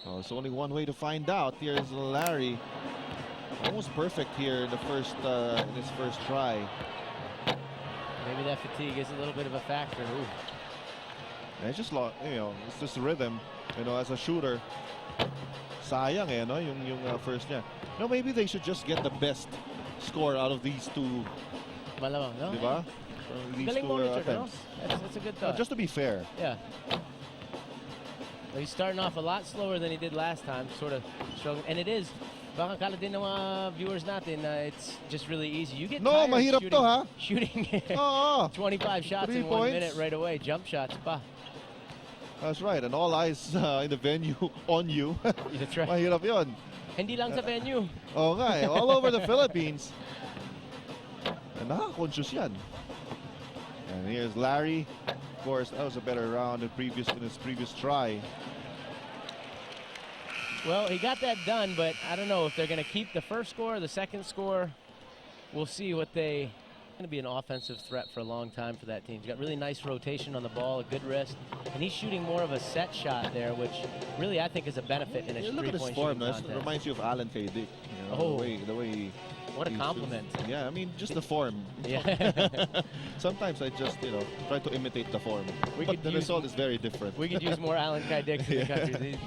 Oh, it's only one way to find out. Here's Larry. Almost perfect here in his first try. Maybe that fatigue is a little bit of a factor. Ooh. And it's just, it's just rhythm, as a shooter. Sayang yung first niya. No, maybe they should just get the best score out of these two. Malamang, no? Diba? These two attempts. That's a good thought. Just to be fair. Yeah. Well, he's starting off a lot slower than he did last time, sort of struggling. And it is, baka kala din ng mga viewers natin, it's just really easy. You get tired mahirap shooting, to, ha? Shooting 25 shots 3 in 1 minute right away. Jump shots pa. That's right, and all eyes in the venue on you. That's right. Mahirap yun. Hindi lang sa venue. Oo nga eh, all over the Philippines. And nakaka-conscious yan. And here's Larry. Of course, that was a better round in his previous try. Well, he got that done, but I don't know if they're going to keep the first score or the second score. We'll see what they... Going to be an offensive threat for a long time for that team. He's got really nice rotation on the ball, a good wrist, and he's shooting more of a set shot there, which really I think is a benefit in a three-point shooting contest. It reminds you of Alan K. Dick. The way what a compliment. Yeah, I mean, just the form. Yeah. Sometimes I just, try to imitate the form. But the result is very different. We could use more Alan Kai Dicks in the country.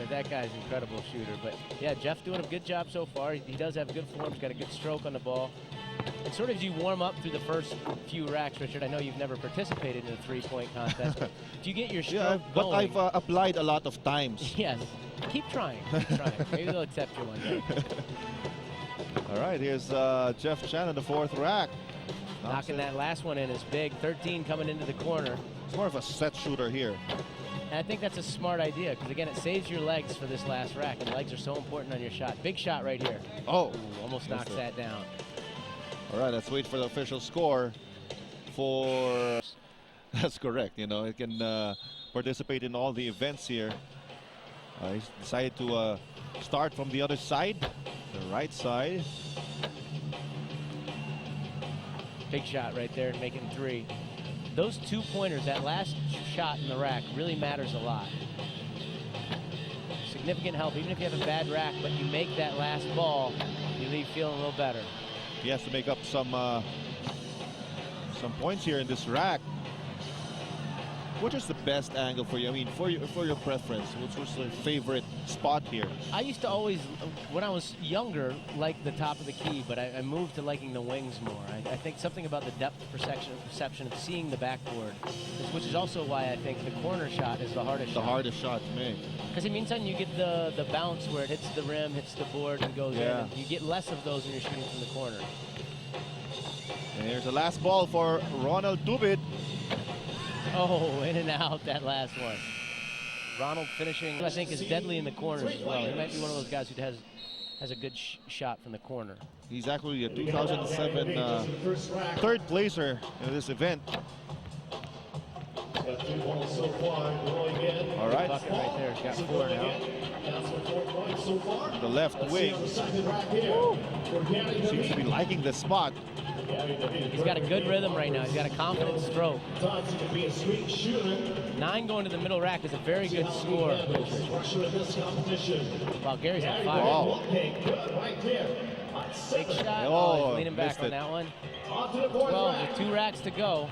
That guy's an incredible shooter. But yeah, Jeff doing a good job so far. He does have good form. He's got a good stroke on the ball. And sort of as you warm up through the first few racks, Richard, I know you've never participated in a three-point contest, but if you get your stroke but going... I've applied a lot of times. Yes. Keep trying. Keep trying. Maybe they'll accept you one day. All right, here's Jeff Chan in the fourth rack. Knocking that last one in is big. 13 coming into the corner. It's more of a set shooter here. And I think that's a smart idea because, again, it saves your legs for this last rack, and legs are so important on your shot. Big shot right here. Oh. Ooh, almost knocks that down. All right, let's wait for the official score for... That's correct, it can participate in all the events here. He's decided to start from the other side, the right side. Big shot right there, making three. Those two-pointers, that last shot in the rack really matters a lot. Significant help, even if you have a bad rack, but you make that last ball, you leave feeling a little better. He has to make up some points here in this rack. What is the best angle for you? I mean, for your preference, what's your favorite spot here? I used to always, when I was younger, like the top of the key, but I moved to liking the wings more. I think something about the depth perception of seeing the backboard, which is also why I think the corner shot is the hardest shot. The hardest shot to make. Because it means then you get the bounce where it hits the rim, hits the board, and goes in. And you get less of those when you're shooting from the corner. And here's the last ball for Ronald Tubid. Oh, in and out, that last one. Ronald finishing, I think, is deadly in the corners as well. He might be one of those guys who has a good shot from the corner. He's actually a 2007 third placer in this event. All right. Bucket right there. He's got 4 now. The left wing. Seems to be liking the spot. He's got a good rhythm right now. He's got a confident stroke. 9 going to the middle rack is a very good score. Wow, Gary's on fire. Oh. Big shot. Oh, he's leaning back on that one. 12 with 2 racks to go.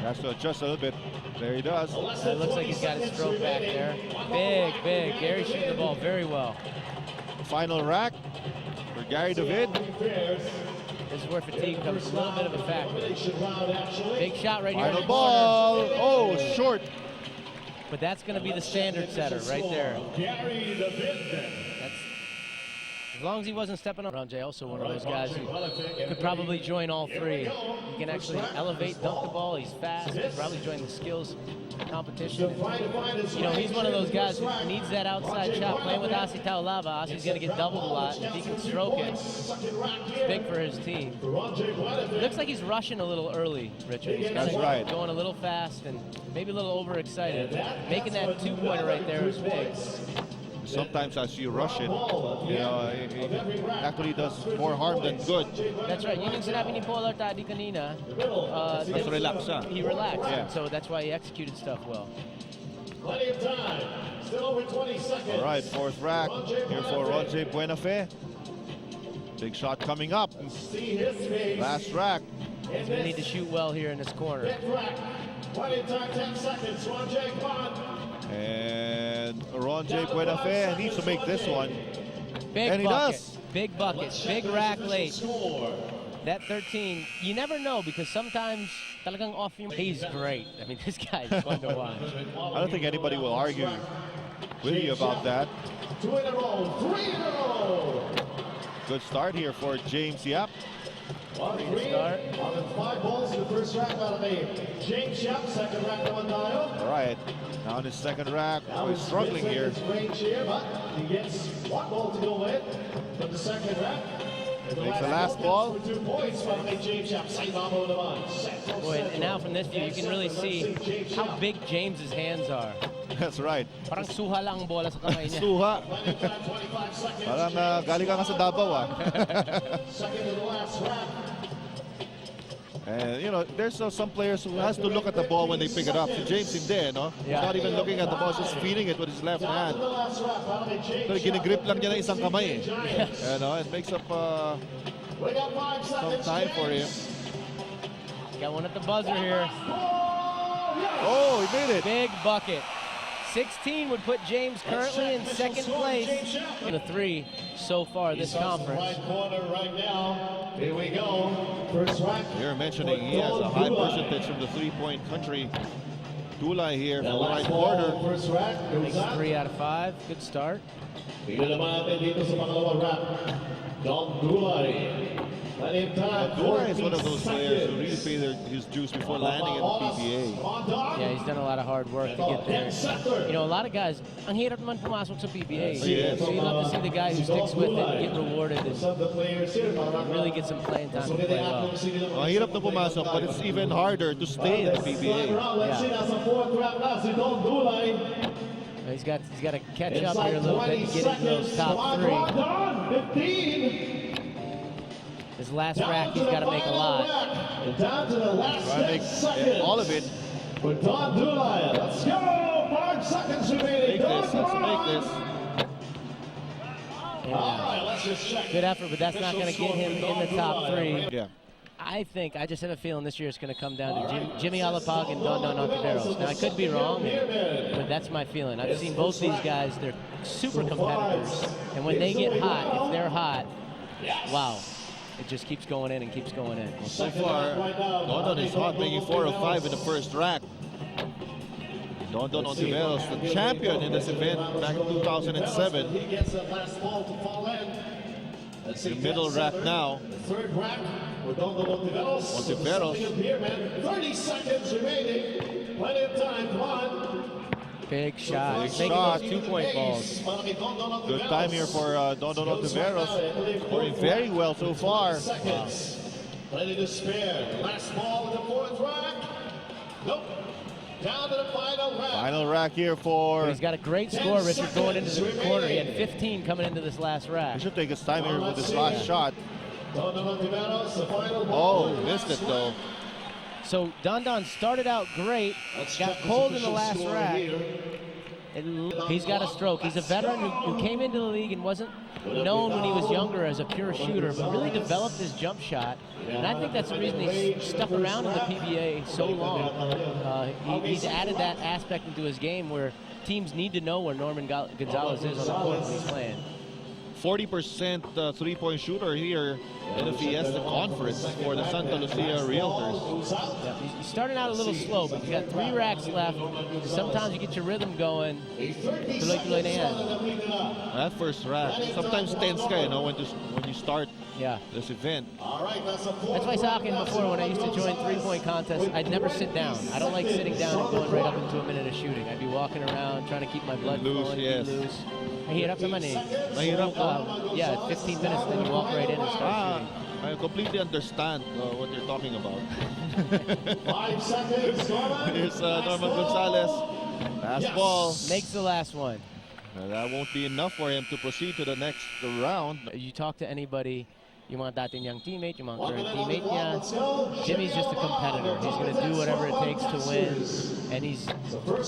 Has to adjust a little bit. There he does. It looks like he's got his stroke back there. Big, big. Gary's shooting the ball very well. Final rack for Gary David. This is where fatigue comes a little bit of a factor. Big shot right here. Final ball. Oh, short. But that's going to be the standard setter right there. As long as he wasn't stepping on. Ronjay also one of those guys who could probably join all 3. He can actually elevate, dunk the ball. He's fast. He could probably join the skills competition. And, he's one of those guys who needs that outside shot. Playing with Asi Taulava, Asi's going to get doubled a lot. If he can stroke it, it's big for his team. Looks like he's rushing a little early, Richard. He's kind of going a little fast and maybe a little overexcited. Making that 2-pointer right there is big. Sometimes as you rush it, it actually does more harm than good. That's right. Yun yung sinabi ni Polar Tadi kanina. Mas relax siya. He relaxed. Yeah. So that's why he executed stuff well. Plenty of time. Still over 20 seconds. All right, fourth rack here for Ronjay Buenafe. Big shot coming up. See his face. Last rack. He's going to need to shoot well here in this corner. Fifth rack. Plenty of time, 10 seconds. Ronjay Buenafe. And Ronjay Buenafe needs to make this one. Big And he bucket. does. Big bucket. Big rack late. That 13, you never know because sometimes talagang off yung... He's great. I mean, this guy's fun to watch. I don't think anybody will argue with you about that. 2 in a row. 3 in a row. Good start here for James Yap. On the green, on the 5 balls in the first rack out of James Yap, second rack number 9. All right, now in his second rack. Oh, he's struggling here. Range here, but he gets 1 ball to go with from the second rack. Makes the last ball. 2 points from James Yap. Boy, and now from this view, you can really see how big James's hands are. That's right. Parang suha lang ang bola sa kamay niya. Suha. Parang galing ka nga sa Davao Second to the last rack. And you know, there's some players who has to look at the ball when they pick it up. So James hindi, no? He's not even looking at the ball, just feeding it with his left hand. Pero ginigrip lang niya ng isang kamay. You know, it makes up some time for him. Got one at the buzzer here. Oh, he made it. Big bucket. 16 would put James currently in second place in the 3 so far this conference. Right corner right now. Here we go. First rack. You're mentioning he has a high percentage from the three-point country. Dulai here from the right corner. First rack. Makes 3 out of 5. Good start. Tignan naman natin dito sa pangalawang rack. Don Dulai. Plenty of time. Dulai is one of those players who really pay his dues before landing in the PBA. Yeah, he's done a lot of hard work to get there. You know, a lot of guys, ang hirap naman pumasok sa PBA. Yes. So you love to see the guy who sticks with it and get rewarded and really get some playing time to play well. Ang hirap na pumasok, but it's even harder to stay in the PBA. He's got to catch up here a little bit and get into those top 3. His last rack, he's got to make a lot. Down to the last All of it. For Don Dulai. Let's go! 5 seconds remaining. Make this. Let's make this. Yeah. All right, let's just check. Good effort, but that's not going to get him in the top 3. Yeah. I just have a feeling this year it's going to come down to Jimmy Alapag and Don Hontiveros. Now, I could be wrong, but that's my feeling. I've seen both these guys. They're super competitors. And when they get hot, if they're hot, wow. It just keeps going in and keeps going in. Well, so far, Don is hot, making 4 of 5 in the first rack. Don Hontiveros, the champion in this event back in 2007. He gets the last ball to fall in. The middle rack now. Third rack with Don Hontiveros. Hontiveros. 30 seconds remaining. Plenty of time. Come on. Big shot. Big Making shot. those 2-point balls. Good time here for Don Hontiveros. Playing very well so far. Seconds. Plenty to spare. Last ball in the fourth rack. Nope. Down to the final rack. Final rack here for... He's got a great score, Richard, going into the corner. He had 15 coming into this last rack. He should take his time here with this last shot. Don Hontiveros, the final ball. Oh, missed it though. So Don started out great, got cold in the last rack. He's got a stroke. He's a veteran who came into the league and wasn't known when he was younger as a pure shooter, but really developed his jump shot. And I think that's the reason he's stuck around in the PBA so long. He's added that aspect into his game where teams need to know where Norman Gonzalez is on the court when he's playing. 40% three-point shooter here in the Fiesta Conference for the Santa Lucia Realtors. Yeah, he's starting out a little slow, but he's got 3 racks left. Sometimes you get your rhythm going. Tuloy-tuloy na yan. That first rack, sometimes tense ka, you know, when you start this event. That's why sa akin before, when I used to join 3-point contests, I'd never sit down. I don't like sitting down and going right up into a minute of shooting. I'd be walking around trying to keep my blood flowing, be loose. Mahirap naman eh. Mahirap ka? Yeah, 15 minutes, then you walk right in and start shooting. I completely understand what you're talking about. 5 seconds. Here's Norman Gonzalez. Last ball. Makes the last one. That won't be enough for him to proceed to the next round. You talk to anybody, yung mga dati niyang teammate, yung mga current teammate niya. Jimmy's just a competitor. He's going to do whatever it takes to win. And he's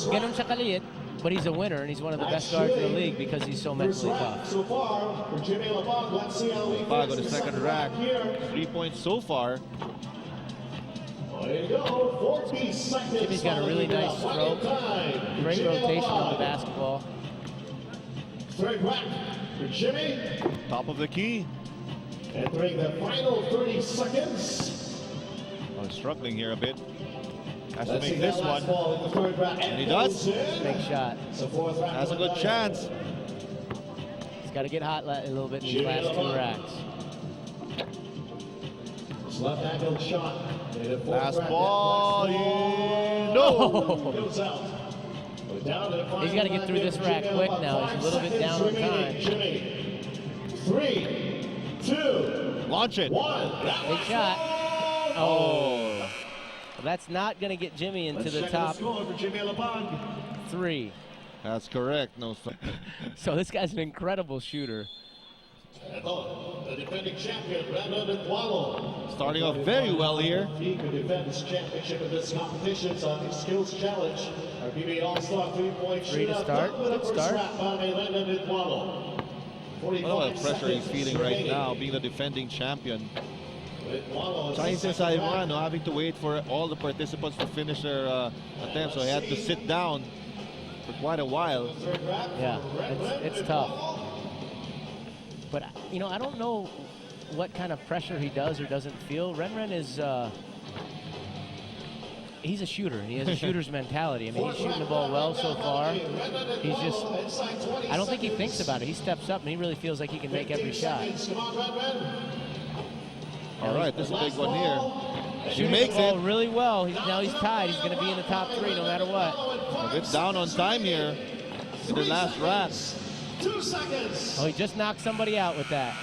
ganun siya kaliit, but he's a winner, and he's one of the best guards in the league because he's so mentally tough. So far for Jimmy Alapag, let's see how he Alapag on the second rack. 3 points so far. There you go. 40 seconds. Jimmy's got a really nice stroke. Great rotation on the basketball. Third rack for Jimmy. Top of the key. Entering the final 30 seconds. Oh, struggling here a bit. Has to Let's see make this that last one. ball in the third rack. And he does. Big shot. So fourth rack. Has a good chance. He's got to get hot a little bit in these last 2 racks. His left angled shot. Last ball. No. Goes out. Down to the final He's got to get through this rack quick now. He's a little bit down on time. Jimmy. 3, 2, Launch it. 1. Big shot. Oh. That's not going to get Jimmy into the top score for Jimmy Alapag. 3. That's correct. No. So this guy's an incredible shooter. The defending champion, Ritualo. Starting off very well here. He could defend his championship in this competition on the skills challenge. Our PBA All-Star 3-point 3 to shootout. start. Good start. What a lot of pressure he's feeling right now, being the defending champion. Tsaka yung sinasabi mo nga, no, having to wait for all the participants to finish their attempts, so he had to sit down for quite a while. Yeah, it's tough. But, you know, I don't know what kind of pressure he does or doesn't feel. Renren is, he's a shooter. He has a shooter's mentality. I mean, he's shooting the ball well so far. He's just, I don't think he thinks about it. He steps up and he really feels like he can make every shot. All right, this is a big one here. He Shooting makes the ball it. really well. Now he's tied. He's going to be in the top 3 no matter what. A bit down on time here in the last rack. 2 seconds. Oh, he just knocked somebody out with that.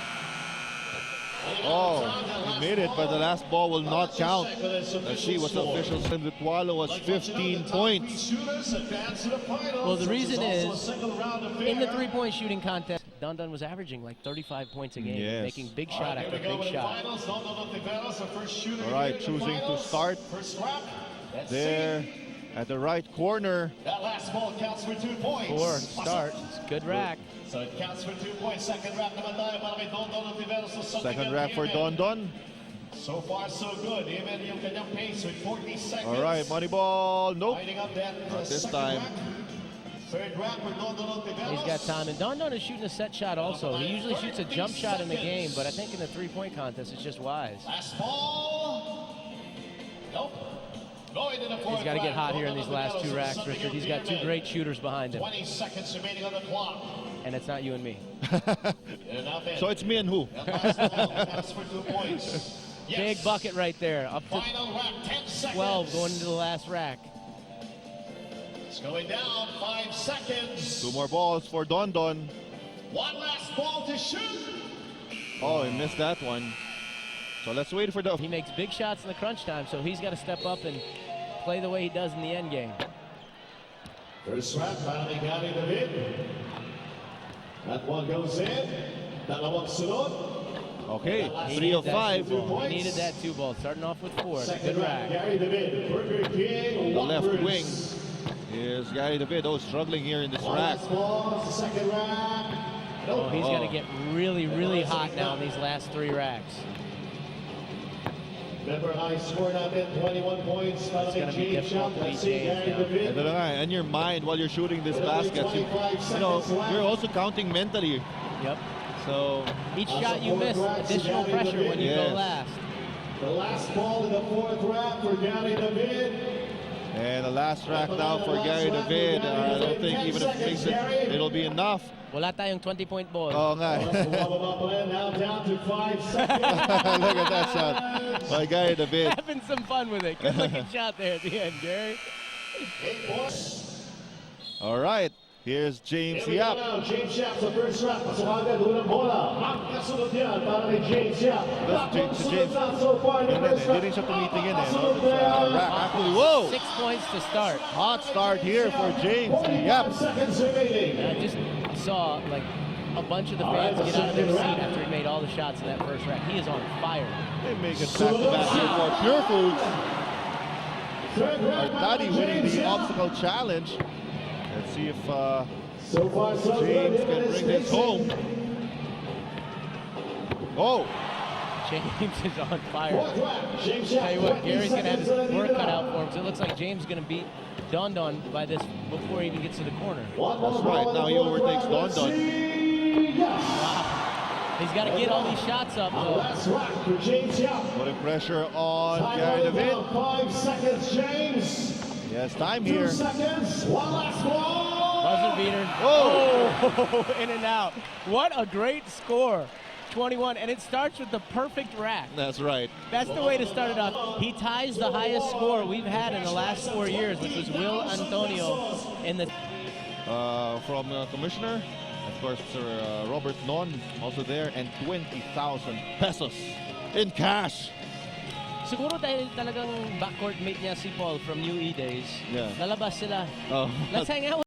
Oh, he made it, but the last ball will not count. Let's see what the officials said. Ritualo was 15 points. Well, the reason is, in the 3-point shooting contest, Dundon was averaging like 35 points a game, Yes. making big shot after big shot. All right, choosing to start there at the right corner. That last ball counts for 2 points. 4 start. It's a good rack. So it counts for 2 points. Second rack naman tayo para kay Hontiveros. Second rack for Dondon. So far, so good. Even yung kanyang pace with 40 seconds. All right, Moneyball. Nope. Lining up that Not this second time. rack. Third rack for Hontiveros. He's got time. And Dondon is shooting a set shot also. He usually shoots a jump shot in the game, but I think in the 3-point contest, it's just wise. Last ball. Nope. Going to the fourth He's got to get rack. hot here in these last 2 racks, Richard. He's got 2 great shooters behind him. 20 seconds remaining on the clock. And it's not you and me. So it's me and who? That last ball counts for 2 points. Yes. Big bucket right there. Up to Final rack, 10 seconds. 12 going into the last rack. It's going down, 5 seconds. 2 more balls for Dondon. One last ball to shoot. Oh, he missed that one. So let's wait for the... He makes big shots in the crunch time, so he's got to step up and play the way he does in the end game. First rack, finally got it in. That one goes in. Dalawang sunod. Okay, He 3 needed of that 5. 2 ball. He needed that 2 ball, starting off with 4. It's a Second good rack, rack. Gary David, Burger King, The left Watford. wing is Gary David. Oh, struggling here in this One rack. last ball, it's the second rack. Oh, he's Oh. got to get really, really hot now in these last 3 racks. Remember, high score natin, 21 points. It's gonna be difficult to beat James now. Ito na nga, in your mind while you're shooting this basket, you know, you're also counting mentally. Yep. So, Each shot you miss, additional pressure when you Yes. go last. The last ball in the fourth rack for Gary David. and the last rack now for Gary David. I don't think even if he makes it, it'll be enough. Wala tayong 20-point ball. Oo nga. Now down to 5 seconds. Look at that shot by Gary David. Having some fun with it. Good looking shot there at the end, Gary. 8 points. All right, here's James Here we go Yap. now. James Yap sa first rack. Pasok agad, unang bola. Ang kasunod yan para kay James Yap. James- si James. Sunod na so far in the first Hindi rack. rin siya tumitingin eh. No? Kasunod Sa na. rack. Actually, whoa! 6 points to start. Hot start here for James 45 Yap. seconds remaining. I just saw, like, a bunch of the fans get out of their seat after he made all the shots in that first rack. He is on fire. They make it back-to-back here for Pure Foods. Ardadi winning the obstacle challenge. Let's see if James can bring this home. Oh! James is on fire. Tell you what, Gary's going to have his work cut out for him. So it looks like James is going to beat Don Don by this before he even gets to the corner. That's right. Now he overtakes Don Don. Wow. He's got to get all these shots up. Putting pressure on Gary David. 5 seconds, James. Yes, time 2 here. seconds. One last ball. Buzzer beater. Oh! In and out. What a great score. 21, and it starts with the perfect rack. That's right. That's the way to start it off. He ties the highest score we've had in the last 4 years, which was Will Antonio in the... From Commissioner, of course, Sir Robert Non also there, and 20,000 pesos in cash. Siguro dahil talagang backcourt mate niya si Paul from UE days. Yeah. Lalabas sila. Oh. Let's hang out.